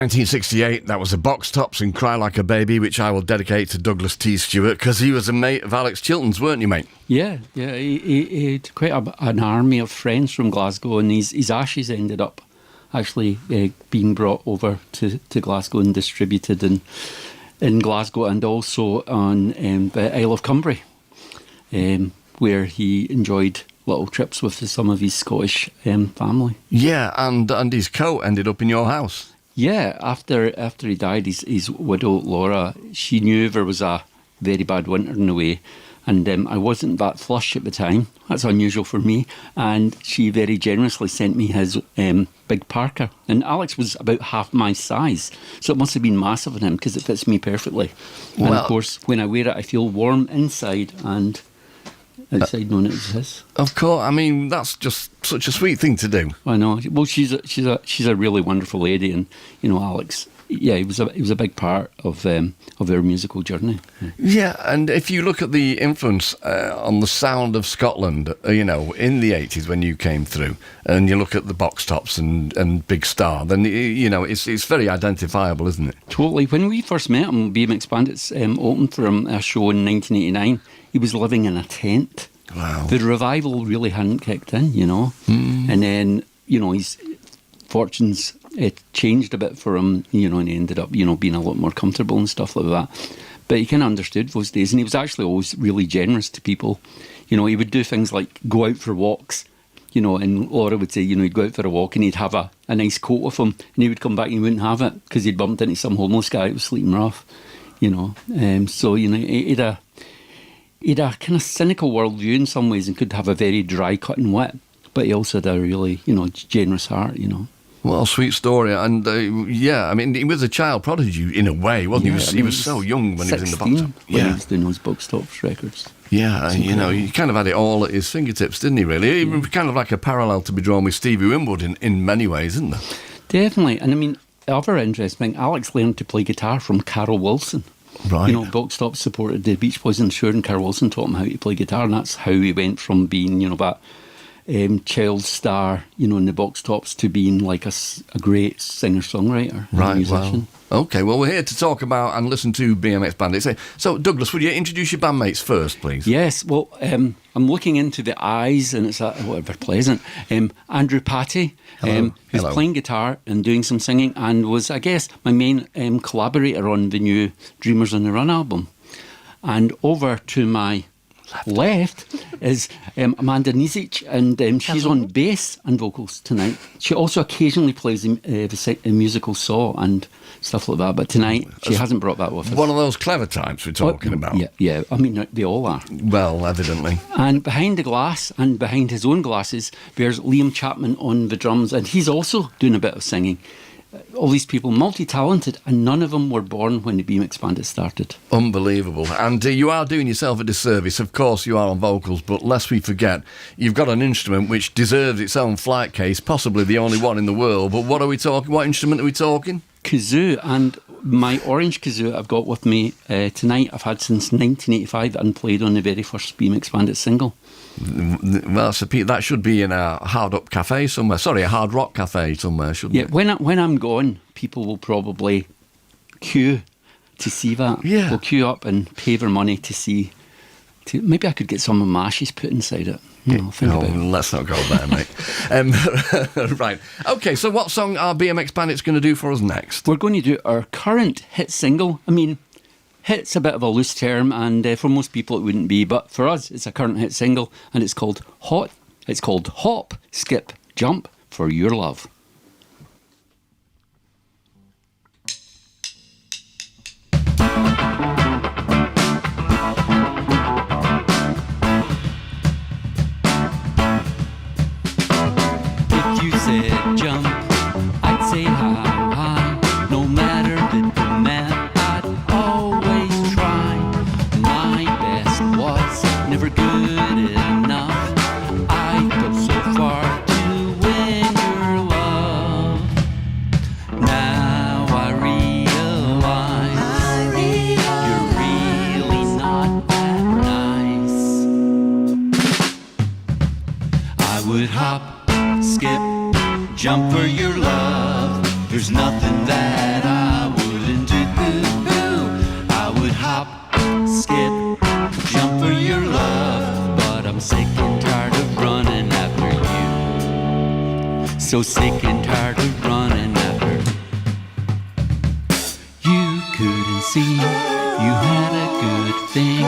1968, that was the Box Tops and Cry Like a Baby, which I will dedicate to Douglas T. Stewart, because he was a mate of Alex Chilton's, weren't you, mate? Yeah. He had quite an army of friends from Glasgow, and his ashes ended up actually being brought over to Glasgow and distributed in Glasgow, and also on the Isle of Cumbrae, where he enjoyed little trips with some of his Scottish family. Yeah, and his coat ended up in your house. Yeah, after he died, his widow, Laura, she knew there was a very bad winter in the way, and I wasn't that flush at the time. That's unusual for me, and she very generously sent me his big parka. And Alex was about half my size, so it must have been massive on him, because it fits me perfectly. And of course, when I wear it, I feel warm inside and outside, knowing it was his. Of course, I mean, that's just such a sweet thing to do. I know. Well, she's a really wonderful lady, and Alex. Yeah, he was a big part of their musical journey. Yeah, and if you look at the influence on the sound of Scotland, in the 80s when you came through, and you look at the Box Tops and Big Star, then it's very identifiable, isn't it? Totally. When we first met him, BMX Bandits opened for him a show in 1989. He was living in a tent. Wow. The revival really hadn't kicked in, and then his fortunes. It changed a bit for him, and he ended up, being a lot more comfortable and stuff like that. But he kind of understood those days, and he was actually always really generous to people. He would do things like go out for walks, and Laura would say, he'd go out for a walk and he'd have a nice coat with him, and he would come back and he wouldn't have it because he'd bumped into some homeless guy who was sleeping rough, So, he had a kind of cynical worldview in some ways and could have a very dry cutting wit, but he also had a really, generous heart, Well, sweet story, and he was a child prodigy in a way, wasn't he? He was so young when he was in the Box Tops. When he was doing those Box Tops records. Yeah, he kind of had it all at his fingertips, didn't he, really? It was kind of like a parallel to be drawn with Stevie Winwood in many ways, isn't there? Definitely, and I mean, the other interesting thing, Alex learned to play guitar from Carol Wilson. Right. Box Tops supported the Beach Boys, and and Carol Wilson taught him how to play guitar, and that's how he went from being, that child star, in the Box Tops, to being like a great singer-songwriter, right, musician. Well, okay, well, we're here to talk about and listen to BMX Bandits. So, Douglas, would you introduce your bandmates first, please? Yes, well, I'm looking into the eyes, and it's whatever pleasant. Andrew Patty, who's Hello. playing guitar and doing some singing, and was, I guess, my main collaborator on the new Dreamers on the Run album. And over to my left is Amanda Nizic, and she's on bass and vocals tonight. She also occasionally plays the musical saw and stuff like that, but tonight she hasn't brought that with us. One of those clever types we're talking about. Yeah, I mean, they all are. Well, evidently. And behind the glass, and behind his own glasses, there's Liam Chapman on the drums, and he's also doing a bit of singing. All these people, multi-talented, and none of them were born when the BMX Bandits started. Unbelievable. And you are doing yourself a disservice. Of course you are on vocals, but lest we forget, you've got an instrument which deserves its own flight case, possibly the only one in the world. But what are we talking? What instrument are we talking? Kazoo, and my orange kazoo I've got with me tonight, I've had since 1985 and played on the very first BMX Bandits single. Well, that should be in a hard up cafe somewhere. Sorry, a hard rock cafe somewhere, shouldn't it? Yeah, when I'm gone, people will probably queue to see that. Yeah. They'll queue up and pay their money to see. Maybe I could get some of my ashes put inside it. Think about it. Let's not go there, mate. Right. Okay, so what song are BMX Bandits going to do for us next? We're going to do our current hit single. I mean, hit's a bit of a loose term, and for most people it wouldn't be, but for us it's a current hit single, and it's called Hop, Skip, Jump for Your Love. If you said jump, I'd say how high, no matter the demand, I'd always try. My best was never good enough. I'd go so far to win your love. So sick and tired of running after. You couldn't see you had a good thing.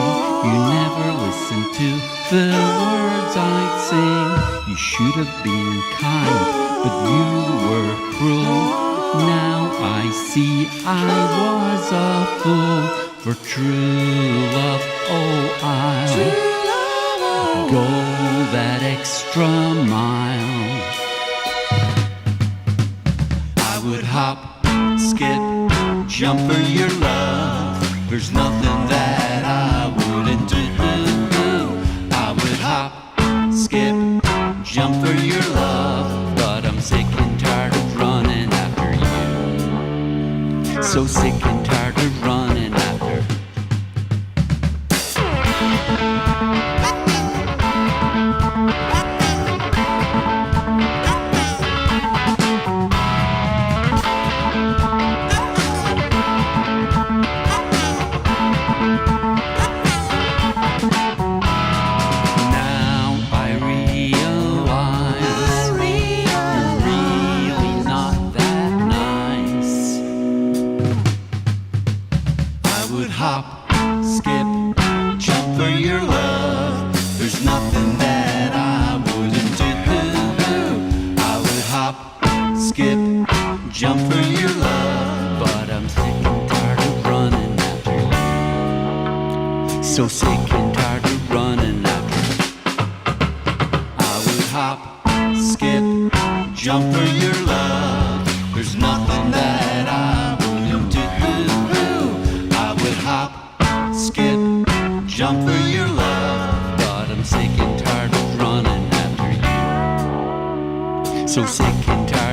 You never listened to the words I'd sing. You should have been kind, but you were cruel. Now I see I was a fool. For true love, oh, I'll go that extra mile. I would hop, skip, jump for your love. There's nothing that I wouldn't do. I would hop, skip, jump for your love. But I'm sick and tired of running after you. So sick and tired of running after. Hop, skip, jump for your love. There's nothing that I wouldn't do. I would hop, skip, jump for your love. But I'm sick and tired of running after you. So sick and tired of running after you. I would hop, skip, jump for your love. There's nothing that I wouldn't do. Hop, skip, jump for your love. But I'm sick and tired of running after you. So sick and tired